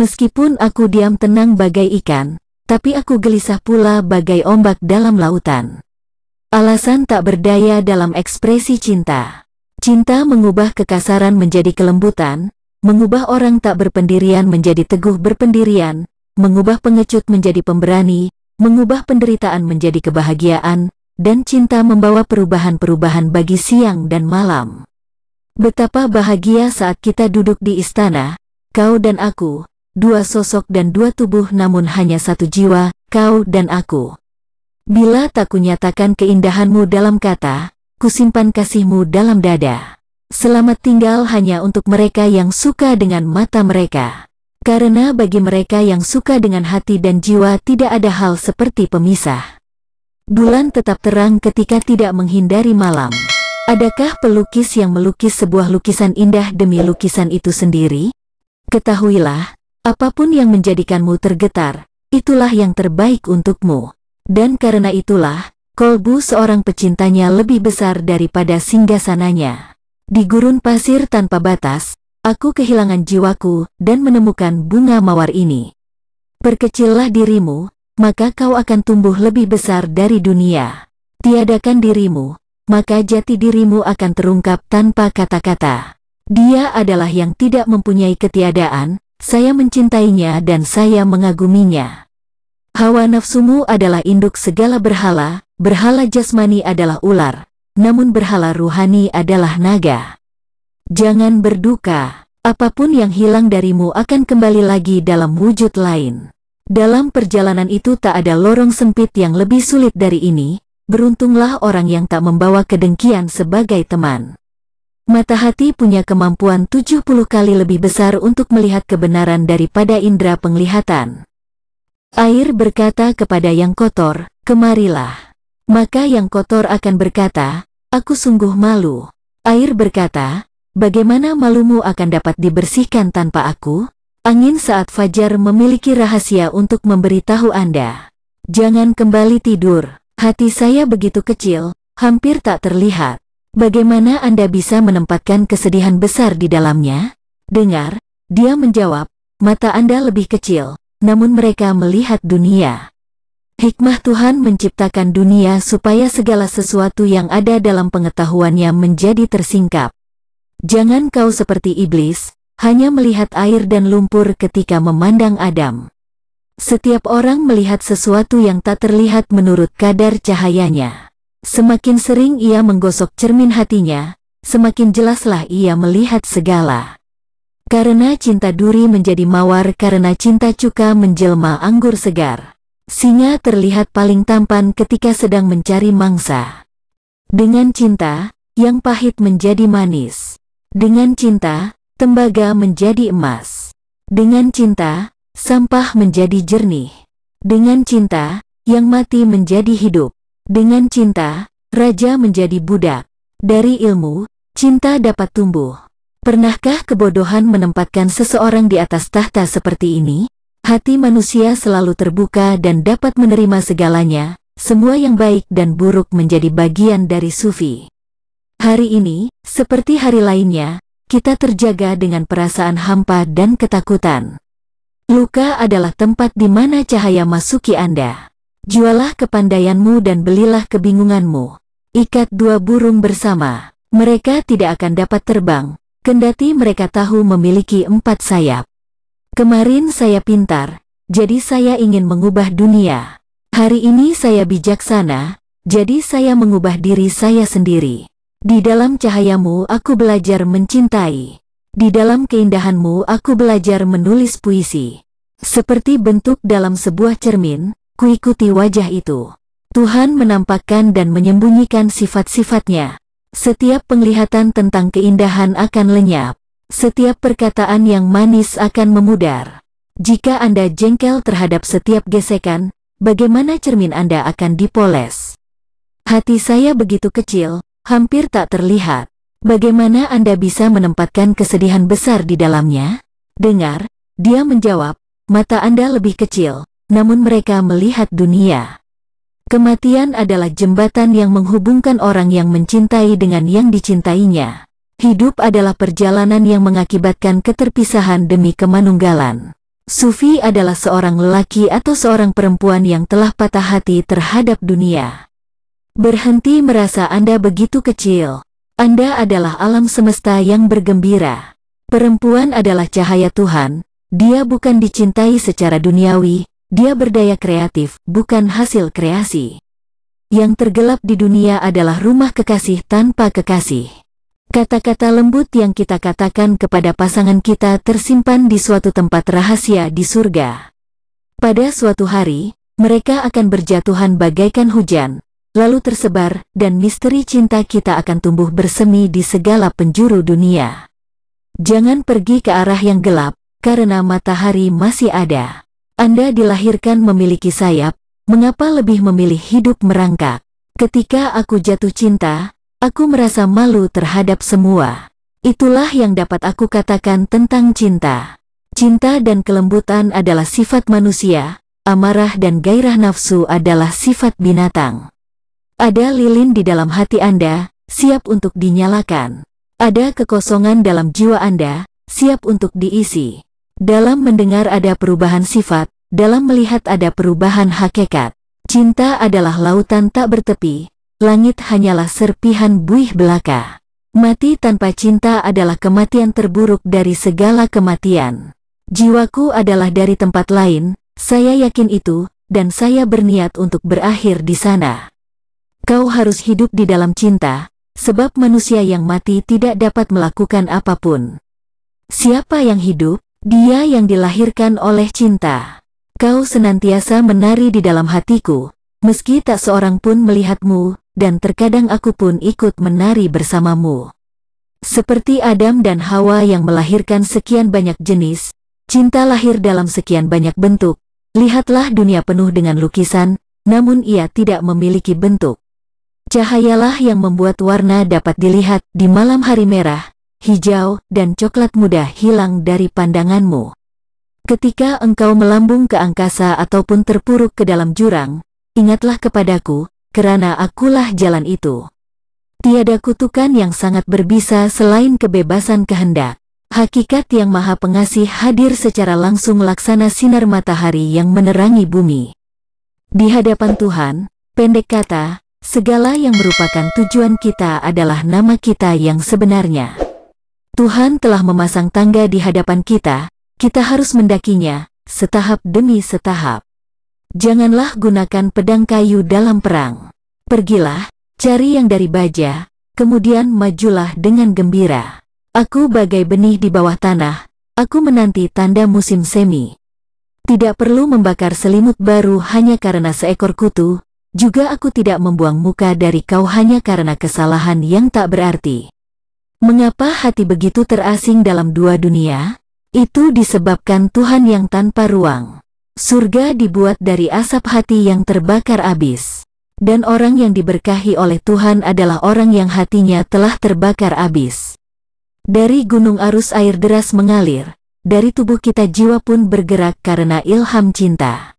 Meskipun aku diam tenang bagai ikan, tapi aku gelisah pula bagai ombak dalam lautan. Alasan tak berdaya dalam ekspresi cinta. Cinta mengubah kekasaran menjadi kelembutan, mengubah orang tak berpendirian menjadi teguh berpendirian, mengubah pengecut menjadi pemberani, mengubah penderitaan menjadi kebahagiaan, dan cinta membawa perubahan-perubahan bagi siang dan malam. Betapa bahagia saat kita duduk di istana, kau dan aku, dua sosok dan dua tubuh namun hanya satu jiwa, kau dan aku. Bila tak kunyatakan keindahanmu dalam kata, kusimpan kasihmu dalam dada. Selamat tinggal hanya untuk mereka yang suka dengan mata mereka. Karena bagi mereka yang suka dengan hati dan jiwa tidak ada hal seperti pemisah. Bulan tetap terang ketika tidak menghindari malam. Adakah pelukis yang melukis sebuah lukisan indah demi lukisan itu sendiri? Ketahuilah, apapun yang menjadikanmu tergetar, itulah yang terbaik untukmu. Dan karena itulah, kolbu seorang pecintanya lebih besar daripada singgasananya. Di gurun pasir tanpa batas, aku kehilangan jiwaku dan menemukan bunga mawar ini. Perkecillah dirimu, maka kau akan tumbuh lebih besar dari dunia. Tiadakan dirimu, maka jati dirimu akan terungkap tanpa kata-kata. Dia adalah yang tidak mempunyai ketiadaan, saya mencintainya dan saya mengaguminya. Hawa nafsumu adalah induk segala berhala, berhala jasmani adalah ular, namun berhala ruhani adalah naga. Jangan berduka, apapun yang hilang darimu akan kembali lagi dalam wujud lain. Dalam perjalanan itu tak ada lorong sempit yang lebih sulit dari ini. Beruntunglah orang yang tak membawa kedengkian sebagai teman. Mata hati punya kemampuan 70 kali lebih besar untuk melihat kebenaran daripada indera penglihatan. Air berkata kepada yang kotor, kemarilah. Maka yang kotor akan berkata, aku sungguh malu. Air berkata, bagaimana malumu akan dapat dibersihkan tanpa aku? Angin saat fajar memiliki rahasia untuk memberitahu Anda. Jangan kembali tidur. Hati saya begitu kecil, hampir tak terlihat. Bagaimana Anda bisa menempatkan kesedihan besar di dalamnya? Dengar, dia menjawab, mata Anda lebih kecil, namun mereka melihat dunia. Hikmah Tuhan menciptakan dunia supaya segala sesuatu yang ada dalam pengetahuannya menjadi tersingkap. Jangan kau seperti iblis, hanya melihat air dan lumpur ketika memandang Adam. Setiap orang melihat sesuatu yang tak terlihat menurut kadar cahayanya. Semakin sering ia menggosok cermin hatinya, semakin jelaslah ia melihat segala. Karena cinta duri menjadi mawar, karena cinta cuka menjelma anggur segar. Singa terlihat paling tampan ketika sedang mencari mangsa. Dengan cinta, yang pahit menjadi manis. Dengan cinta, tembaga menjadi emas. Dengan cinta, sampah menjadi jernih. Dengan cinta, yang mati menjadi hidup. Dengan cinta, raja menjadi budak. Dari ilmu, cinta dapat tumbuh. Pernahkah kebodohan menempatkan seseorang di atas tahta seperti ini? Hati manusia selalu terbuka dan dapat menerima segalanya. Semua yang baik dan buruk menjadi bagian dari sufi. Hari ini, seperti hari lainnya, kita terjaga dengan perasaan hampa dan ketakutan. Luka adalah tempat di mana cahaya masuki Anda. Jualah kepandaianmu dan belilah kebingunganmu. Ikat dua burung bersama. Mereka tidak akan dapat terbang, kendati mereka tahu memiliki 4 sayap. Kemarin saya pintar, jadi saya ingin mengubah dunia. Hari ini saya bijaksana, jadi saya mengubah diri saya sendiri. Di dalam cahayamu aku belajar mencintai. Di dalam keindahanmu aku belajar menulis puisi. Seperti bentuk dalam sebuah cermin, kuikuti wajah itu. Tuhan menampakkan dan menyembunyikan sifat-sifatnya. Setiap penglihatan tentang keindahan akan lenyap. Setiap perkataan yang manis akan memudar. Jika Anda jengkel terhadap setiap gesekan, bagaimana cermin Anda akan dipoles? Hati saya begitu kecil, hampir tak terlihat. Bagaimana Anda bisa menempatkan kesedihan besar di dalamnya? Dengar, dia menjawab, mata Anda lebih kecil, namun mereka melihat dunia. Kematian adalah jembatan yang menghubungkan orang yang mencintai dengan yang dicintainya. Hidup adalah perjalanan yang mengakibatkan keterpisahan demi kemanunggalan. Sufi adalah seorang lelaki atau seorang perempuan yang telah patah hati terhadap dunia. Berhenti merasa Anda begitu kecil. Anda adalah alam semesta yang bergembira. Perempuan adalah cahaya Tuhan. Dia bukan dicintai secara duniawi. Dia berdaya kreatif, bukan hasil kreasi. Yang tergelap di dunia adalah rumah kekasih tanpa kekasih. Kata-kata lembut yang kita katakan kepada pasangan kita tersimpan di suatu tempat rahasia di surga. Pada suatu hari, mereka akan berjatuhan bagaikan hujan, lalu tersebar, dan misteri cinta kita akan tumbuh bersemi di segala penjuru dunia. Jangan pergi ke arah yang gelap, karena matahari masih ada. Anda dilahirkan memiliki sayap, mengapa lebih memilih hidup merangkak? Ketika aku jatuh cinta, aku merasa malu terhadap semua. Itulah yang dapat aku katakan tentang cinta. Cinta dan kelembutan adalah sifat manusia, amarah dan gairah nafsu adalah sifat binatang. Ada lilin di dalam hati Anda, siap untuk dinyalakan. Ada kekosongan dalam jiwa Anda, siap untuk diisi. Dalam mendengar ada perubahan sifat, dalam melihat ada perubahan hakikat. Cinta adalah lautan tak bertepi. Langit hanyalah serpihan buih belaka. Mati tanpa cinta adalah kematian terburuk dari segala kematian. Jiwaku adalah dari tempat lain, saya yakin itu, dan saya berniat untuk berakhir di sana. Kau harus hidup di dalam cinta, sebab manusia yang mati tidak dapat melakukan apapun. Siapa yang hidup? Dia yang dilahirkan oleh cinta. Kau senantiasa menari di dalam hatiku, meski tak seorang pun melihatmu, dan terkadang aku pun ikut menari bersamamu. Seperti Adam dan Hawa yang melahirkan sekian banyak jenis, cinta lahir dalam sekian banyak bentuk. Lihatlah dunia penuh dengan lukisan, namun ia tidak memiliki bentuk. Cahayalah yang membuat warna dapat dilihat di malam hari merah, hijau, dan coklat mudah hilang dari pandanganmu. Ketika engkau melambung ke angkasa ataupun terpuruk ke dalam jurang, ingatlah kepadaku, karena akulah jalan itu. Tiada kutukan yang sangat berbisa selain kebebasan kehendak. Hakikat yang maha pengasih hadir secara langsung laksana sinar matahari yang menerangi bumi. Di hadapan Tuhan, pendek kata, segala yang merupakan tujuan kita adalah nama kita yang sebenarnya. Tuhan telah memasang tangga di hadapan kita harus mendakinya, setahap demi setahap. Janganlah gunakan pedang kayu dalam perang. Pergilah, cari yang dari baja, kemudian majulah dengan gembira. Aku bagai benih di bawah tanah, aku menanti tanda musim semi. Tidak perlu membakar selimut baru hanya karena seekor kutu, juga aku tidak membuang muka dari kau hanya karena kesalahan yang tak berarti. Mengapa hati begitu terasing dalam dua dunia? Itu disebabkan Tuhan yang tanpa ruang. Surga dibuat dari asap hati yang terbakar abis. Dan orang yang diberkahi oleh Tuhan adalah orang yang hatinya telah terbakar abis. Dari gunung arus air deras mengalir, dari tubuh kita jiwa pun bergerak karena ilham cinta.